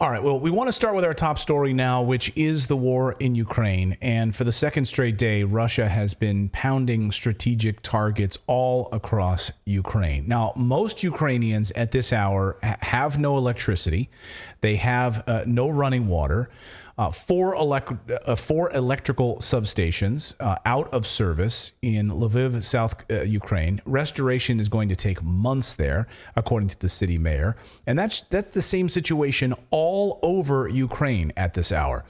All right, well, we want to start with our top story now, which is the war in Ukraine. And for the second straight day, Russia has been pounding strategic targets all across Ukraine. Now, most Ukrainians at this hour have no electricity. They have no running water. Four electrical substations out of service in Lviv, South Ukraine. Restoration is going to take months there, according to the city mayor. And that's the same situation all over Ukraine at this hour.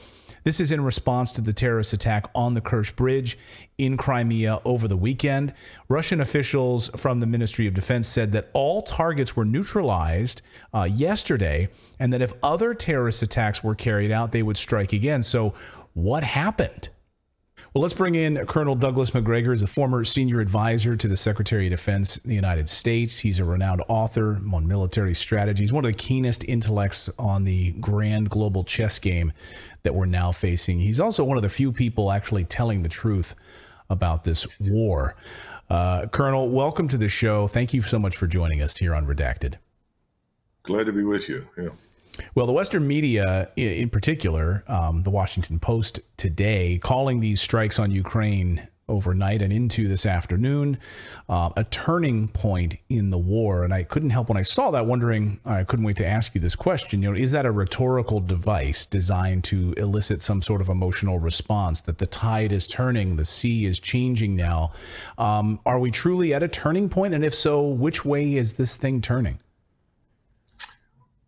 This is in response to the terrorist attack on the Kerch Bridge in Crimea over the weekend. Russian officials from the Ministry of Defense said that all targets were neutralized yesterday, and that if other terrorist attacks were carried out, they would strike again. So what happened? Well, let's bring in Colonel Douglas MacGregor. He's a former senior advisor to the Secretary of Defense in the United States. He's a renowned author on military strategy. He's one of the keenest intellects on the grand global chess game that we're now facing. He's also one of the few people actually telling the truth about this war. Colonel, welcome to the show. Thank you so much for joining us here on Redacted. Glad to be with you. Yeah. Well, the Western media in particular, the Washington Post today, calling these strikes on Ukraine overnight and into this afternoon a turning point in the war. And I couldn't help when I saw that wondering, I couldn't wait to ask you this question, is that a rhetorical device designed to elicit some sort of emotional response, that the tide is turning, the sea is changing now? Are we truly at a turning point? And if so, which way is this thing turning?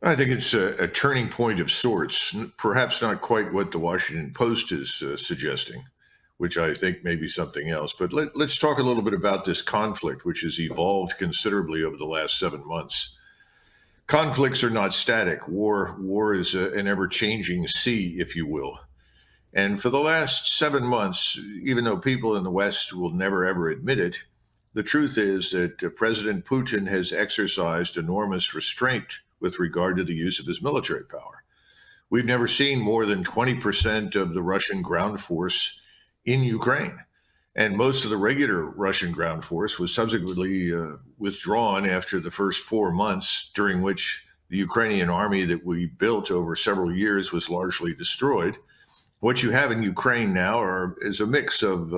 I think it's a turning point of sorts, perhaps not quite what the Washington Post is suggesting, which I think may be something else. But let's talk a little bit about this conflict, which has evolved considerably over the last 7 months. Conflicts are not static. War is an ever-changing sea, if you will. And for the last 7 months, even though people in the West will never, ever admit it, the truth is that President Putin has exercised enormous restraint with regard to the use of his military power. We've never seen more than 20% of the Russian ground force in Ukraine. And most of the regular Russian ground force was subsequently withdrawn after the first 4 months, during which the Ukrainian army that we built over several years was largely destroyed. What you have in Ukraine now is a mix of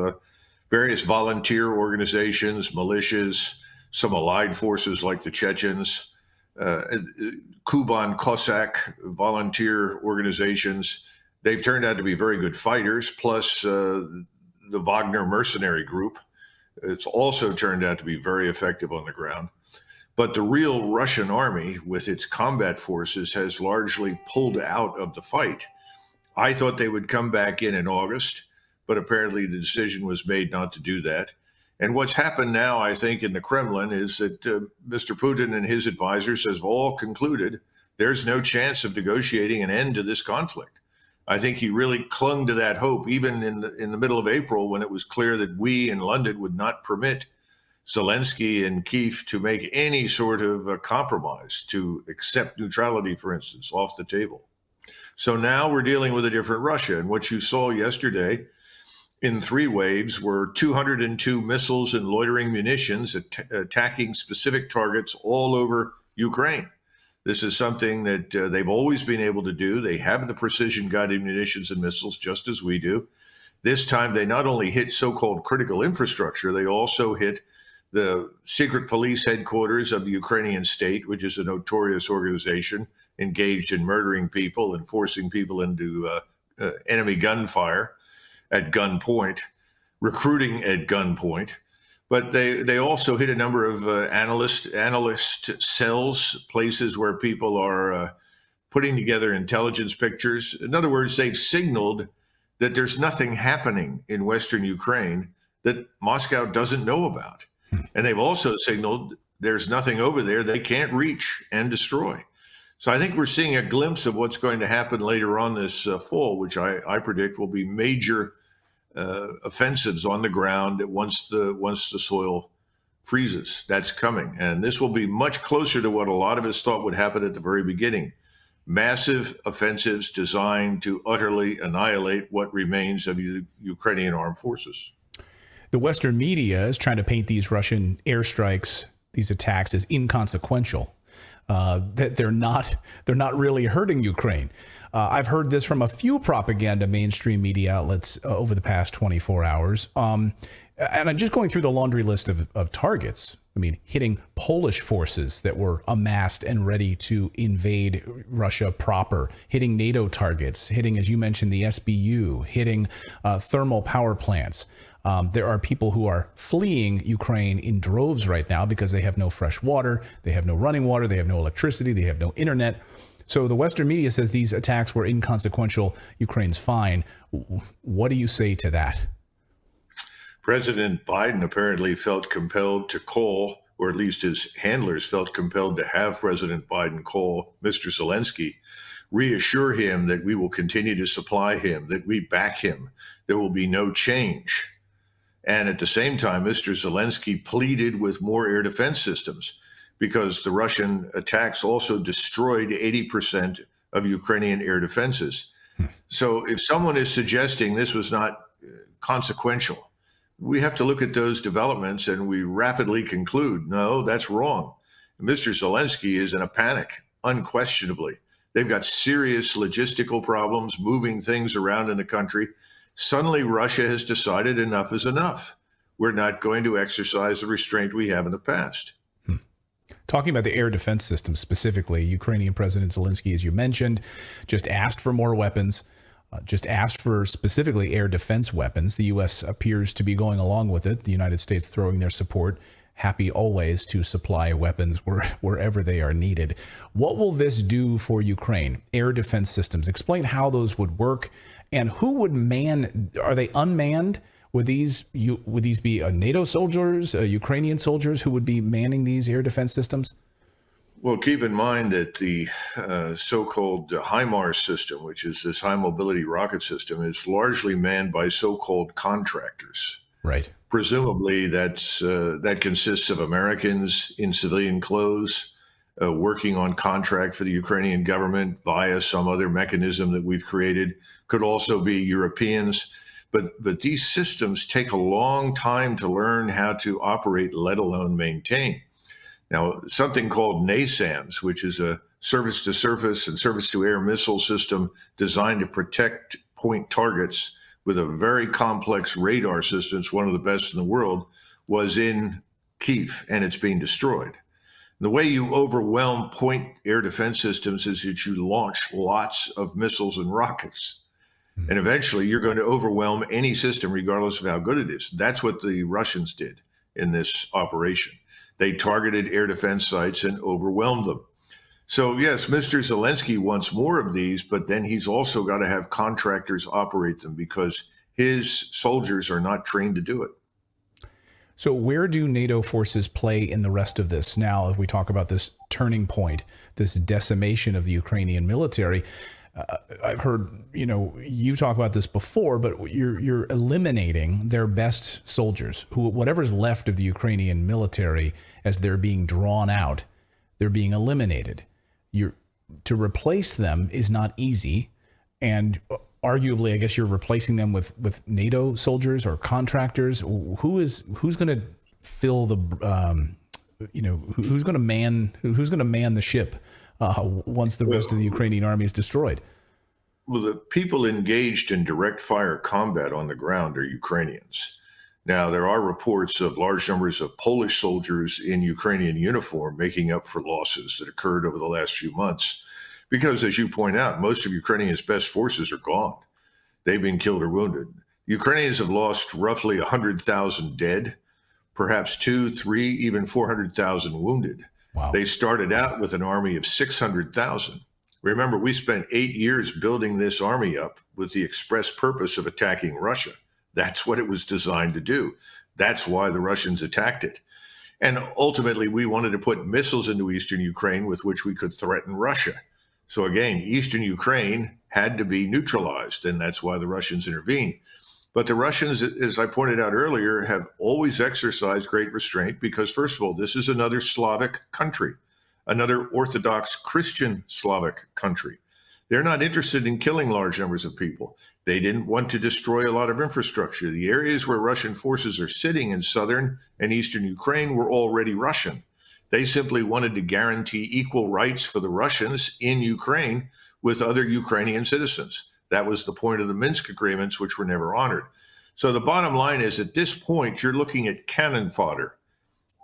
various volunteer organizations, militias, some allied forces like the Chechens, Kuban Cossack volunteer organizations. They've turned out to be very good fighters, plus the Wagner mercenary group. It's also turned out to be very effective on the ground. But the real Russian army, with its combat forces, has largely pulled out of the fight. I thought they would come back in August, but apparently the decision was made not to do that. And what's happened now, I think, in the Kremlin is that Mr. Putin and his advisors have all concluded there's no chance of negotiating an end to this conflict. I think he really clung to that hope, even in the middle of April, when it was clear that we in London would not permit Zelensky and Kyiv to make any sort of compromise, to accept neutrality, for instance, off the table. So now we're dealing with a different Russia. And what you saw yesterday in 3 waves were 202 missiles and loitering munitions attacking specific targets all over Ukraine. This is something that they've always been able to do. They have the precision-guided munitions and missiles, just as we do. This time, they not only hit so-called critical infrastructure, they also hit the secret police headquarters of the Ukrainian state, which is a notorious organization engaged in murdering people and forcing people into enemy gunfire at gunpoint, recruiting at gunpoint. But they also hit a number of analyst cells, places where people are putting together intelligence pictures. In other words, they've signaled that there's nothing happening in Western Ukraine that Moscow doesn't know about. And they've also signaled there's nothing over there they can't reach and destroy. So I think we're seeing a glimpse of what's going to happen later on this fall, which I predict will be major offensives on the ground once the soil freezes. That's coming. And this will be much closer to what a lot of us thought would happen at the very beginning. Massive offensives designed to utterly annihilate what remains of the Ukrainian armed forces. The Western media is trying to paint these Russian airstrikes, these attacks, as inconsequential. that they're not really hurting Ukraine. I've heard this from a few propaganda mainstream media outlets over the past 24 hours. And I'm just going through the laundry list of targets. I mean, hitting Polish forces that were amassed and ready to invade Russia proper, hitting NATO targets, hitting, as you mentioned, the SBU, hitting thermal power plants. There are people who are fleeing Ukraine in droves right now because they have no fresh water, they have no running water, they have no electricity, they have no internet. So the Western media says these attacks were inconsequential. Ukraine's fine. What do you say to that? President Biden apparently felt compelled to call, or at least his handlers felt compelled to have President Biden call Mr. Zelensky, reassure him that we will continue to supply him, that we back him, there will be no change. And at the same time, Mr. Zelensky pleaded with more air defense systems because the Russian attacks also destroyed 80% of Ukrainian air defenses. So if someone is suggesting this was not consequential, we have to look at those developments and we rapidly conclude, no, that's wrong. Mr. Zelensky is in a panic, unquestionably. They've got serious logistical problems, moving things around in the country. Suddenly, Russia has decided enough is enough. We're not going to exercise the restraint we have in the past. Talking about the air defense system specifically, Ukrainian President Zelensky, as you mentioned, just asked for more weapons, just asked for specifically air defense weapons. The U.S. appears to be going along with it. The United States throwing their support, happy always to supply weapons wherever they are needed. What will this do for Ukraine? Air defense systems. Explain how those would work and who would man. Are they unmanned? Would these be NATO soldiers, Ukrainian soldiers who would be manning these air defense systems? Well, keep in mind that the so-called HIMARS system, which is this high mobility rocket system, is largely manned by so-called contractors. Right. Presumably, that consists of Americans in civilian clothes working on contract for the Ukrainian government via some other mechanism that we've created. Could also be Europeans. But these systems take a long time to learn how to operate, let alone maintain. Now, something called NASAMS, which is a surface-to-surface and surface-to-air missile system designed to protect point targets with a very complex radar system, it's one of the best in the world, was in Kyiv, and it's being destroyed. The way you overwhelm point air defense systems is that you launch lots of missiles and rockets. And eventually you're going to overwhelm any system, regardless of how good it is. That's what the Russians did in this operation. They targeted air defense sites and overwhelmed them. So, yes, Mr. Zelensky wants more of these, but then he's also got to have contractors operate them because his soldiers are not trained to do it. So where do NATO forces play in the rest of this? Now, if we talk about this turning point, this decimation of the Ukrainian military, I've heard, you talk about this before, but you're eliminating their best soldiers, whatever's left of the Ukrainian military, as they're being drawn out, they're being eliminated. To replace them is not easy, and arguably, I guess you're replacing them with NATO soldiers or contractors. Who's going to fill the, who's going to man the ship? Once the rest of the Ukrainian army is destroyed? Well, the people engaged in direct fire combat on the ground are Ukrainians. Now, there are reports of large numbers of Polish soldiers in Ukrainian uniform making up for losses that occurred over the last few months. Because, as you point out, most of Ukrainians' best forces are gone. They've been killed or wounded. Ukrainians have lost roughly 100,000 dead, perhaps 2, 3, even 400,000 wounded. Wow. They started out with an army of 600,000. Remember, we spent 8 years building this army up with the express purpose of attacking Russia. That's what it was designed to do. That's why the Russians attacked it. And ultimately, we wanted to put missiles into eastern Ukraine with which we could threaten Russia. So again, eastern Ukraine had to be neutralized, and that's why the Russians intervened. But the Russians, as I pointed out earlier, have always exercised great restraint because, first of all, this is another Slavic country, another Orthodox Christian Slavic country. They're not interested in killing large numbers of people. They didn't want to destroy a lot of infrastructure. The areas where Russian forces are sitting in southern and eastern Ukraine were already Russian. They simply wanted to guarantee equal rights for the Russians in Ukraine with other Ukrainian citizens. That was the point of the Minsk agreements, which were never honored. So the bottom line is, at this point, you're looking at cannon fodder.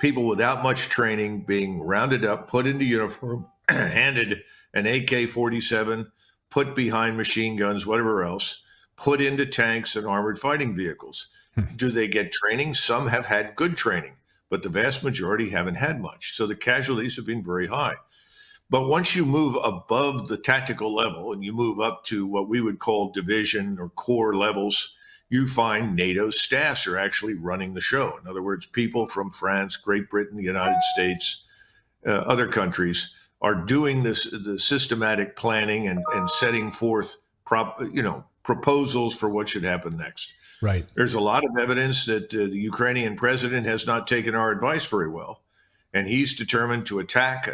People without much training being rounded up, put into uniform, handed an AK-47, put behind machine guns, whatever else, put into tanks and armored fighting vehicles. Do they get training? Some have had good training, but the vast majority haven't had much. So the casualties have been very high. But once you move above the tactical level and you move up to what we would call division or corps levels, you find NATO staffs are actually running the show. In other words, people from France, Great Britain, the United States, other countries are doing the systematic planning and setting forth proposals for what should happen next. Right. There's a lot of evidence that the Ukrainian president has not taken our advice very well, and he's determined to attack,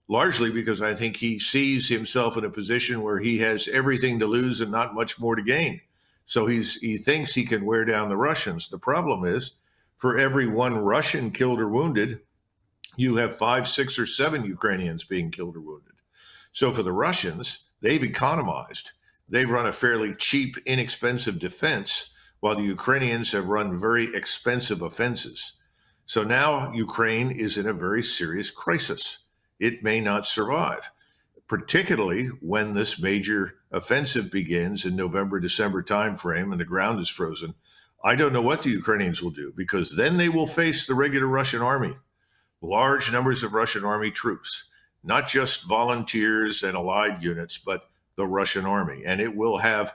largely because I think he sees himself in a position where he has everything to lose and not much more to gain. So he thinks he can wear down the Russians. The problem is, for every one Russian killed or wounded, you have 5, 6, or 7 Ukrainians being killed or wounded. So for the Russians, they've economized. They've run a fairly cheap, inexpensive defense, while the Ukrainians have run very expensive offenses. So now Ukraine is in a very serious crisis. It may not survive, particularly when this major offensive begins in November, December timeframe and the ground is frozen. I don't know what the Ukrainians will do, because then they will face the regular Russian army, large numbers of Russian army troops, not just volunteers and allied units, but the Russian army. And it will have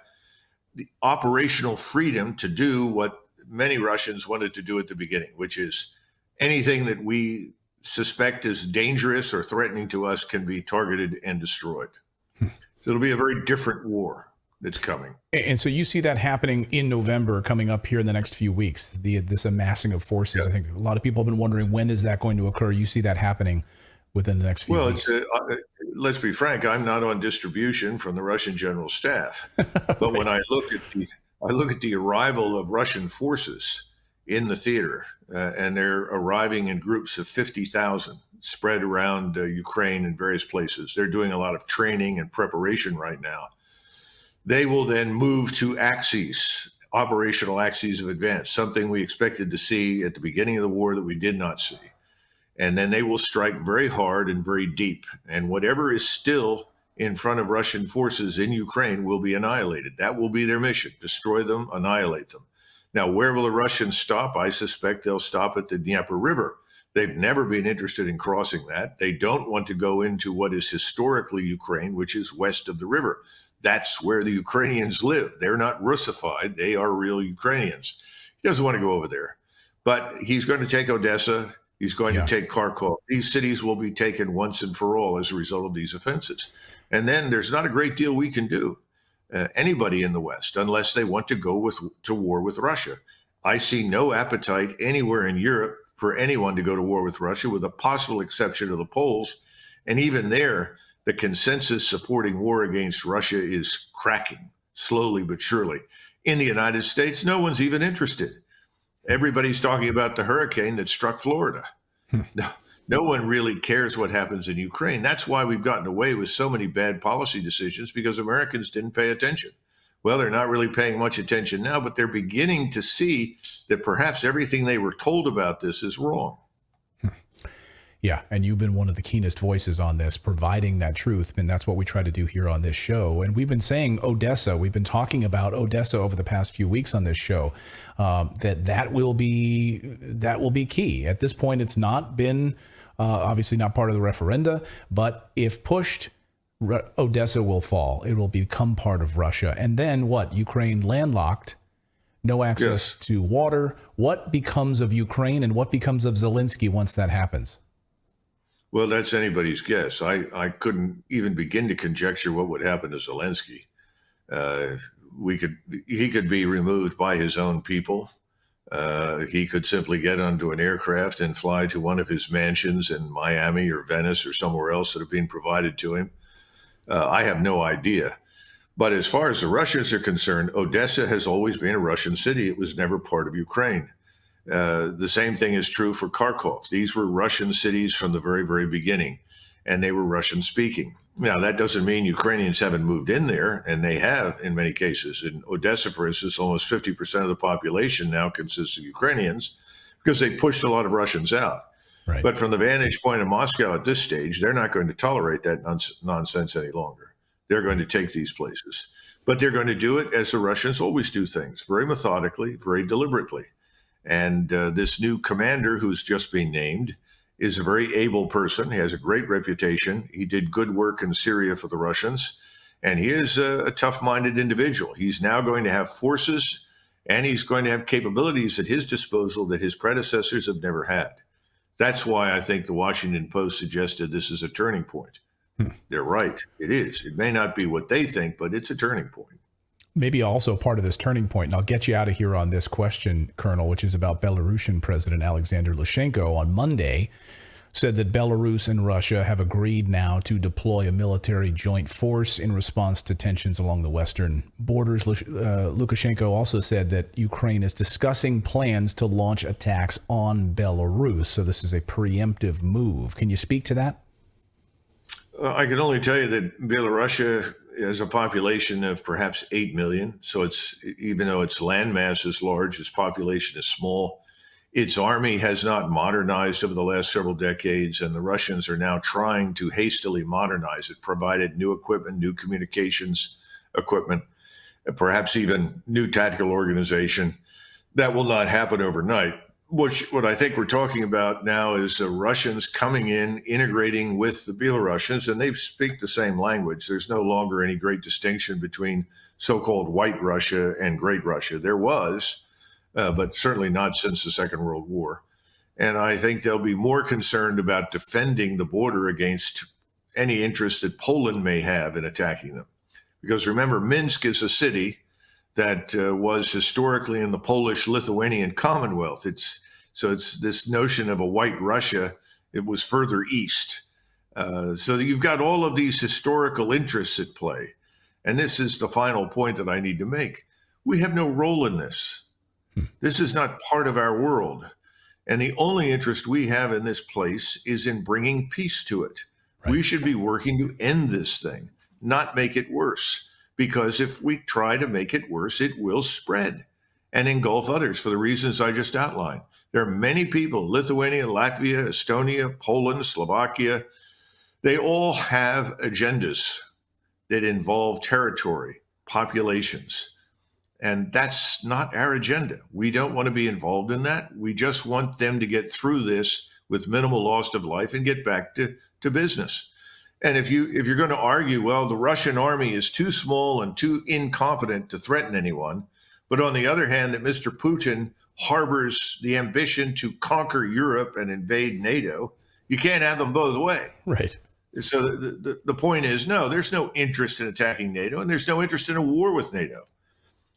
the operational freedom to do what many Russians wanted to do at the beginning, which is anything that we suspect is dangerous or threatening to us can be targeted and destroyed. So it'll be a very different war that's coming. And so you see that happening in November, coming up here in the next few weeks, this amassing of forces. Yeah. I think a lot of people have been wondering, when is that going to occur? You see that happening within the next few weeks. Let's be frank, I'm not on distribution from the Russian General Staff. But right. When I look at the arrival of Russian forces in the theater, and they're arriving in groups of 50,000 spread around Ukraine in various places. They're doing a lot of training and preparation right now. They will then move to axes, operational axes of advance, something we expected to see at the beginning of the war that we did not see. And then they will strike very hard and very deep. And whatever is still in front of Russian forces in Ukraine will be annihilated. That will be their mission: destroy them, annihilate them. Now, where will the Russians stop? I suspect they'll stop at the Dnieper River. They've never been interested in crossing that. They don't want to go into what is historically Ukraine, which is west of the river. That's where the Ukrainians live. They're not Russified. They are real Ukrainians. He doesn't want to go over there. But he's going to take Odessa. He's going to take Kharkov. These cities will be taken once and for all as a result of these offenses. And then there's not a great deal we can do, anybody in the West, unless they want to go to war with Russia. I see no appetite anywhere in Europe for anyone to go to war with Russia, with a possible exception of the Poles. And even there, the consensus supporting war against Russia is cracking, slowly but surely. In the United States, no one's even interested. Everybody's talking about the hurricane that struck Florida. No one really cares what happens in Ukraine. That's why we've gotten away with so many bad policy decisions, because Americans didn't pay attention. Well, they're not really paying much attention now, but they're beginning to see that perhaps everything they were told about this is wrong. Yeah, and you've been one of the keenest voices on this, providing that truth, and that's what we try to do here on this show. And we've been saying Odessa. We've been talking about Odessa over the past few weeks on this show. That will be key. At this point, it's not been obviously not part of the referenda, but if pushed, Odessa will fall. It will become part of Russia, and then what? Ukraine landlocked. No access to water. What becomes of Ukraine, and what becomes of Zelensky once that happens? Well, that's anybody's guess. I couldn't even begin to conjecture what would happen to Zelensky. He could be removed by his own people. He could simply get onto an aircraft and fly to one of his mansions in Miami or Venice or somewhere else that have been provided to him. I have no idea. But as far as the Russians are concerned, Odessa has always been a Russian city. It was never part of Ukraine. The same thing is true for Kharkov. These were Russian cities from the very, very beginning, and they were Russian speaking. Now, that doesn't mean Ukrainians haven't moved in there, and they have in many cases. In Odessa, for instance, almost 50% of the population now consists of Ukrainians because they pushed a lot of Russians out. Right. But from the vantage point of Moscow at this stage, they're not going to tolerate that nonsense any longer. They're going to take these places. But they're going to do it as the Russians always do things, very methodically, very deliberately. And this new commander who's just been named is a very able person. He has a great reputation. He did good work in Syria for the Russians. And he is a tough-minded individual. He's now going to have forces, and he's going to have capabilities at his disposal that his predecessors have never had. That's why I think the Washington Post suggested this is a turning point. They're right. It is. It may not be what they think, but it's a turning point. Maybe also part of this turning point, and I'll get you out of here on this question, Colonel, which is about Belarusian President Alexander Lukashenko on Monday, said that Belarus and Russia have agreed now to deploy a military joint force in response to tensions along the western borders. Lukashenko also said that Ukraine is discussing plans to launch attacks on Belarus. So this is a preemptive move. Can you speak to that? I can only tell you that Belarus has a population of perhaps 8 million. So it's, even though its landmass is large, its population is small. Its army has not modernized over the last several decades, and the Russians are now trying to hastily modernize it, provided new equipment, new communications equipment, perhaps even new tactical organization. That will not happen overnight. What I think we're talking about now is the Russians coming in, integrating with the Belarusians, and they speak the same language. There's no longer any great distinction between so-called White Russia and Great Russia. There was, but certainly not since the Second World War. And I think they'll be more concerned about defending the border against any interest that Poland may have in attacking them. Because remember, Minsk is a city that was historically in the Polish-Lithuanian Commonwealth. It's this notion of a White Russia. It was further east. So you've got all of these historical interests at play. And this is the final point that I need to make. We have no role in this. This is not part of our world. And the only interest we have in this place is in bringing peace to it. Right. We should be working to end this thing, not make it worse. Because if we try to make it worse, it will spread and engulf others for the reasons I just outlined. There are many people, Lithuania, Latvia, Estonia, Poland, Slovakia, they all have agendas that involve territory, populations. And that's not our agenda. We don't want to be involved in that. We just want them to get through this with minimal loss of life and get back to business. And if you're going to argue, well, the Russian army is too small and too incompetent to threaten anyone, but on the other hand, that Mr. Putin harbors the ambition to conquer Europe and invade NATO, you can't have them both ways. Right. So the point is, no, there's no interest in attacking NATO, and there's no interest in a war with NATO.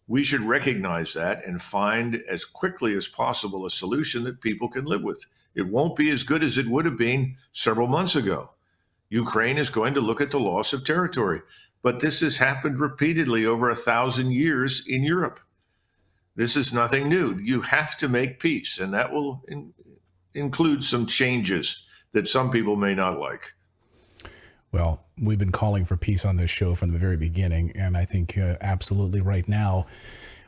We should recognize that and find as quickly as possible a solution that people can live with. It won't be as good as it would have been several months ago. Ukraine is going to look at the loss of territory. But this has happened repeatedly over 1,000 years in Europe. This is nothing new. You have to make peace, and that will include some changes that some people may not like. Well, we've been calling for peace on this show from the very beginning, and I think absolutely right now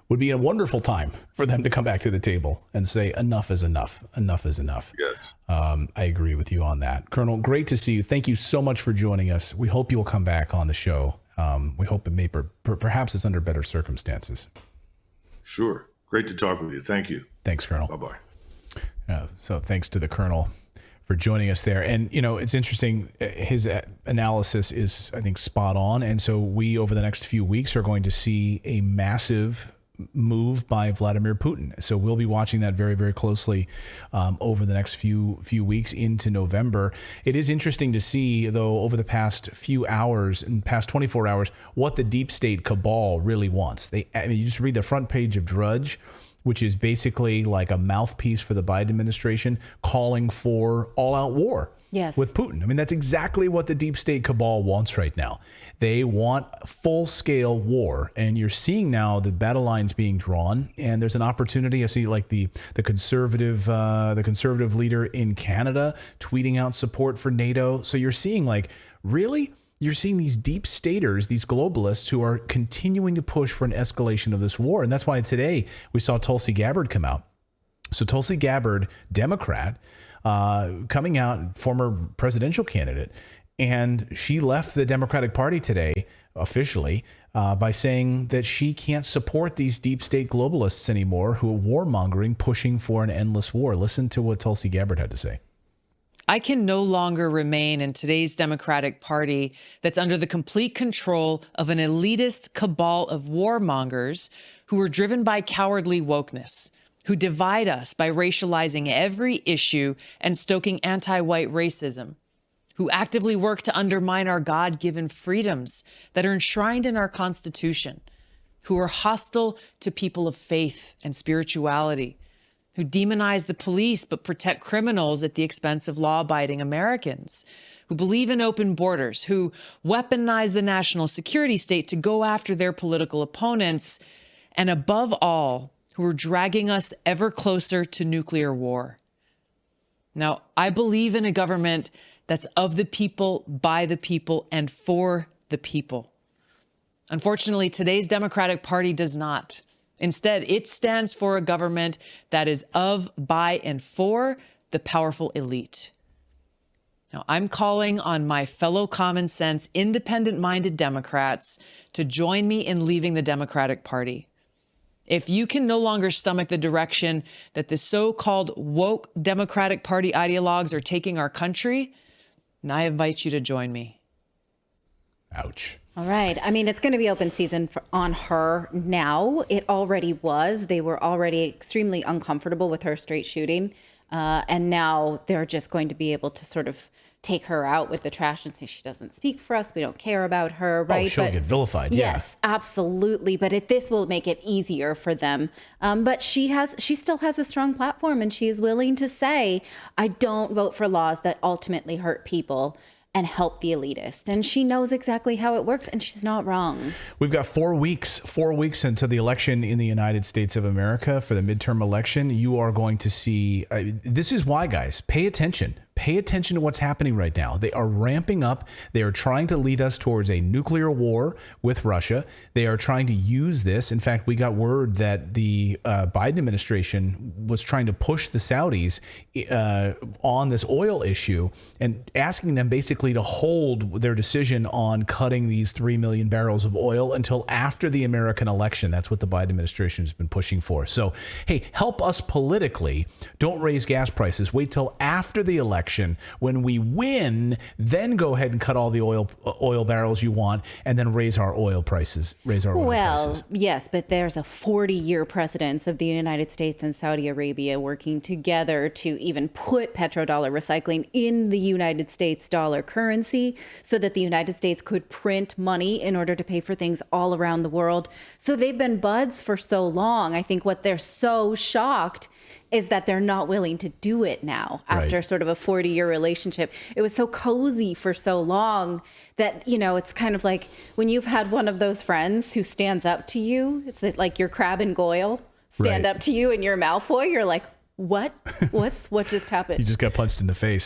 would be a wonderful time for them to come back to the table and say, enough is enough. Enough is enough. Yes. I agree with you on that. Colonel, great to see you. Thank you so much for joining us. We hope you will come back on the show. We hope it may, perhaps it's under better circumstances. Sure. Great to talk with you. Thank you. Thanks, Colonel. Bye-bye. So thanks to the Colonel for joining us there. And, you know, it's interesting. His analysis is, I think, spot on. And so we, over the next few weeks, are going to see a massive move by Vladimir Putin. So we'll be watching that very, very closely over the next few weeks into November. It is interesting to see, though, over the past few hours and past 24 hours, what the deep state cabal really wants. You just read the front page of Drudge, which is basically like a mouthpiece for the Biden administration, calling for all-out war. Yes. With Putin. I mean, that's exactly what the deep state cabal wants right now. They want full-scale war, and you're seeing now the battle lines being drawn. And there's an opportunity. I see, like the conservative leader in Canada tweeting out support for NATO. So you're seeing, like, really, you're seeing these deep staters, these globalists, who are continuing to push for an escalation of this war. And that's why today we saw Tulsi Gabbard come out. So Tulsi Gabbard, Democrat, coming out, former presidential candidate, and she left the Democratic Party today officially by saying that she can't support these deep state globalists anymore who are warmongering, pushing for an endless war. Listen to what Tulsi Gabbard had to say. I can no longer remain in today's Democratic Party that's under the complete control of an elitist cabal of warmongers who are driven by cowardly wokeness, who divide us by racializing every issue and stoking anti-white racism, who actively work to undermine our God-given freedoms that are enshrined in our Constitution, who are hostile to people of faith and spirituality, who demonize the police but protect criminals at the expense of law-abiding Americans, who believe in open borders, who weaponize the national security state to go after their political opponents, and above all, who are dragging us ever closer to nuclear war. Now, I believe in a government that's of the people, by the people, and for the people. Unfortunately, today's Democratic Party does not. Instead, it stands for a government that is of, by, and for the powerful elite. Now, I'm calling on my fellow common sense, independent-minded Democrats to join me in leaving the Democratic Party. If you can no longer stomach the direction that the so-called woke Democratic Party ideologues are taking our country, then I invite you to join me. Ouch. All right. I mean, it's going to be open season on her now. It already was. They were already extremely uncomfortable with her straight shooting. And now they're just going to be able to sort of take her out with the trash and say she doesn't speak for us. We don't care about her, right? Oh, she'll get vilified. Yes, absolutely. But this will make it easier for them. But she still has a strong platform, and she is willing to say, I don't vote for laws that ultimately hurt people and help the elitist. And she knows exactly how it works, and she's not wrong. We've got 4 weeks until the election in the United States of America for the midterm election. You are going to see, this is why, guys, pay attention. Pay attention to what's happening right now. They are ramping up. They are trying to lead us towards a nuclear war with Russia. They are trying to use this. In fact, we got word that the Biden administration was trying to push the Saudis on this oil issue and asking them basically to hold their decision on cutting these 3 million barrels of oil until after the American election. That's what the Biden administration has been pushing for. So, hey, help us politically. Don't raise gas prices. Wait till after the election. When we win, then go ahead and cut all the oil barrels you want, and then raise our oil prices. Well, yes, but there's a 40-year precedence of the United States and Saudi Arabia working together to even put petrodollar recycling in the United States dollar currency so that the United States could print money in order to pay for things all around the world. So they've been buds for so long. I think what they're so shocked is that they're not willing to do it now after sort of a 40-year relationship. It was so cozy for so long that, you know, it's kind of like when you've had one of those friends who stands up to you. It's like your Crab and Goyle stand up to you and you're Malfoy. You're like, what just happened? You just got punched in the face.